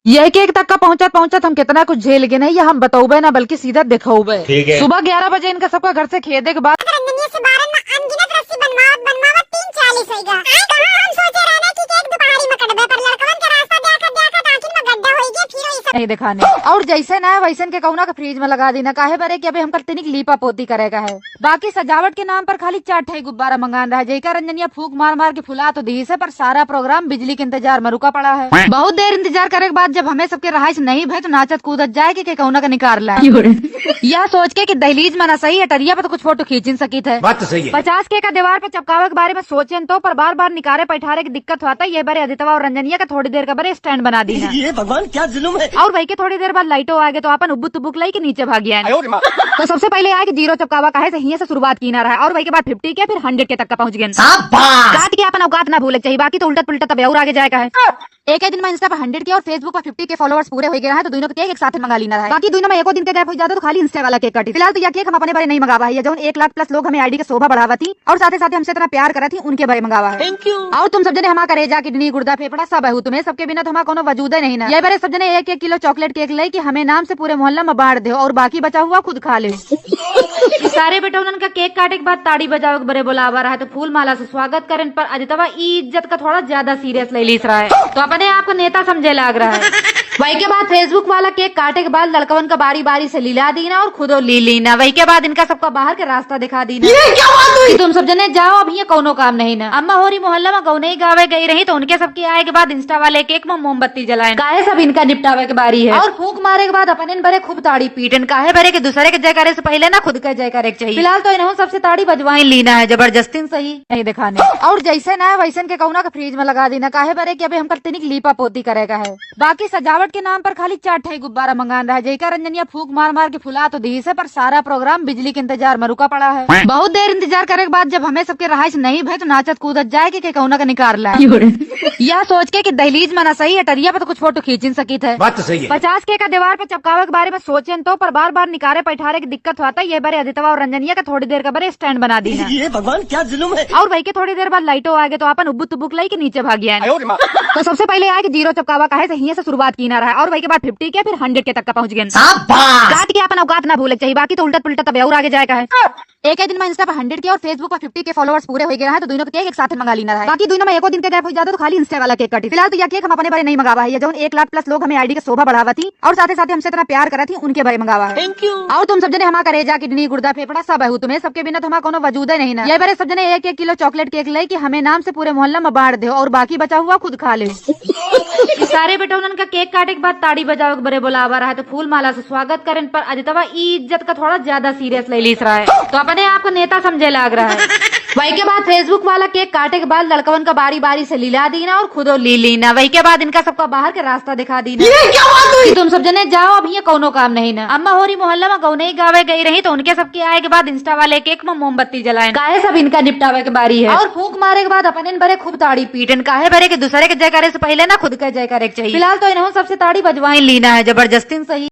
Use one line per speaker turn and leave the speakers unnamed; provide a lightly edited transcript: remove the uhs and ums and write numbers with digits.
यह केक तक का पहुंचत पहुंचत हम कितना कुछ झेल गए नहीं, या हम बताओगे ना बल्कि सीधा दिखाओगे। सुबह 11 बजे इनका सबका घर से खेदे के बाद नहीं दिखाने, और जैसे ना वैसे के कौना का फ्रिज में लगा देना। काहे बरे कि अभी हम तनिक लीपा पोती करेगा है। बाकी सजावट के नाम पर खाली 4 ठे गुब्बारा मंगान रहा है। जयका रंजनिया फूक मार मार के फुला तो दी से, पर सारा प्रोग्राम बिजली के इंतजार में रुका पड़ा है। बहुत देर इंतजार करे के बाद जब हमें सबके रहाइश नहीं भे तो नाचत कूदत जाए कि कौना का निकाल ला यह सोच के कि दहलीज में ना सही अटरिया पे तो कुछ फोटो खींच सकी थे। 50 के का दीवार पे चपकावे के बारे में सोचे तो, पर बार बार निकारे बैठारे की दिक्कत होता है। ये बारे अदितवा और रंजनिया का थोड़ी देर का बारे स्टैंड बना दी
ये भगवान क्या जुल्म है।
और वही के थोड़ी देर बाद लाइटों आ गए तो अपन उब्बू तुब्बुक लाई के नीचे भाग गया। तो सबसे पहले आए कि 0 चपकावा काहे से हिये से शुरुआत की ना रहा, और वही के बाद 50 के फिर 100 के तक का पहुंच गए। बात के अपन औकात ना भूले चाहिए, बाकी तो उल्टा पुल्टा तब और आगे जाएगा है। एक ही दिन में इंस्टा पर 100 के और फेसबुक पर 50 के फॉलोअर्स पूरे हो गए हैं, तो दोनों के केक एक साथ मंगा लेना है। बाकी दोनों में एको दिन के गैप हो जाता तो खाली इंस्टा वाला केक काटी। फिलहाल तो यह केक हम अपने बारे नहीं मंगावा है, जो 1 लाख प्लस लोग हमें आईडी का शोभा बढ़ावा थी और साथ ही हमसे इतना प्यार करा थी, उनके बारे मंगावा है। और तुम सब जने हमारा करेजा किडनी गुर्दा फेफड़ा सब है, तुम्हें सबके बिना तो हमारा कोनो वजूद नहीं ना। ये बारे सब जने 1-1 किलो चॉकलेट केक लाई कि हमें नाम से पूरे मोहल्ला में बांट दे और बाकी बचा हुआ खुद खा ले। सारे बेटा उनका केक काटे के बाद ताड़ी बजाओ के बड़े बुलावा रहा है, तो फूल माला से स्वागत करें, पर अदितवा इज्जत का थोड़ा ज्यादा सीरियस ले ली रहा है, तो अपने आप को नेता समझे लग रहा है। वही के बाद फेसबुक वाला केक काटे के बाद लड़कवन का बारी बारी से लीला दीना और खुदो ली लीना। वही के बाद इनका सबका बाहर के रास्ता दिखा दीना कि तुम सब जने जाओ, अब ये कोनो काम नहीं ना। अम्मा होरी मोहल्ला में गौने ही गावे गई रही, तो उनके सबके आए के बाद इंस्टा वाले केक में मोमबत्ती जलाए। काहे सब इनका निपटावे के बारी है, और फूक मारे के बाद अपन बड़े खूब ताड़ी पीटन। काहे बरे के दूसरे के जय करे से पहले ना खुद के जय करे चाहिए। फिलहाल तो इन्होंने सबसे ताड़ी बजवाई लीना है, जबरदस्ती सही नहीं दिखाने, और जैसे ना वैसे के कौना का फ्रिज में लगा देना। काहे बरे की अभी हम तनिक लीपा पोती करेगा है। बाकी सजावट के नाम पर खाली 4 ठे गुब्बारा मंगान रहा है। जयका रंजनिया फूक मार मार के फुला तो दी से, पर सारा प्रोग्राम बिजली के इंतजार में रुका पड़ा है। बहुत देर इंतजार करे के बाद जब हमें सबके रहाइश नहीं भे तो नाचत कूदत जाए कि कौना का निकाल ला यह सोच के कि दहलीज में ना सही अटरिया पे तो कुछ फोटो खींच सकी थे। 50 के का दीवार पे चपकावे के बारे में सोचे तो, पर बार बार निकारे बैठारे की दिक्कत होता है। ये बारे अदितवा और रंजनिया का थोड़ी देर का बारे स्टैंड बना दी
ये भगवान क्या जुल्म है।
और वही के थोड़ी देर बाद लाइटों आ गए तो अपन उब्बू तुब्बुक लाई के नीचे भाग गया। तो सबसे पहले आए कि 0 चपकावा काहे से हिये से शुरुआत की ना रहा है, और वही के बाद 50 के फिर 100 के तक का पहुंच गए। बात के अपन औकात ना भूले चाहिए, बाकी तो उल्टा पुल्टा तब और आगे जाएगा है। एक ही दिन में इंस्टा पर 100 के और फेसबुक पर 50 के फॉलोअर्स पूरे हो गए हैं, तो दोनों के केक एक साथ मंगा लेना है। बाकी दोनों में एको दिन के गैप हो जाता तो खाली इंस्टा वाला केक काटी। फिलहाल तो यह केक हम अपने बारे नहीं मंगावा है, जो 1 लाख प्लस लोग हमें आईडी का शोभा बढ़ावा थी और साथ ही हमसे इतना प्यार करा थी, उनके बारे मंगावा है। और तुम सब जने हमारा करेजा किडनी गुर्दा फेफड़ा सब है, तुम्हें सबके बिना तो हमारा कोनो वजूद नहीं ना। ये बारे सब जने 1-1 किलो चॉकलेट केक लाई कि हमें नाम से पूरे मोहल्ला में बांट दे और बाकी बचा हुआ खुद खा ले। सारे बेटा उनका केक काटे के बाद ताड़ी बजाओ के बड़े बुलावा रहा है, तो फूल माला से स्वागत करें, पर अदितवा इज्जत का थोड़ा ज्यादा सीरियस ले ली रहा है, तो अपने आप को नेता समझे लग रहा है। वही के बाद फेसबुक वाला केक काटे के बाद लड़कवन का बारी बारी से लीला दीना और खुदो ली लीना। वही के बाद इनका सबका बाहर के रास्ता दिखा दीना कि तुम सब जने जाओ, अब ये कोनो काम नहीं ना। अम्मा होरी मोहल्ला में गौने ही गावे गई रही, तो उनके सबके आए के बाद इंस्टा वाले केक में मोमबत्ती जलाए। काहे सब इनका निपटावे के बारी है, और फूक मारे के बाद अपन बड़े खूब ताड़ी पीटन। काहे बरे के दूसरे के जय करे से पहले ना खुद के जय करे चाहिए। फिलहाल तो इन्होंने सबसे ताड़ी बजवाई लीना है, जबरदस्ती सही।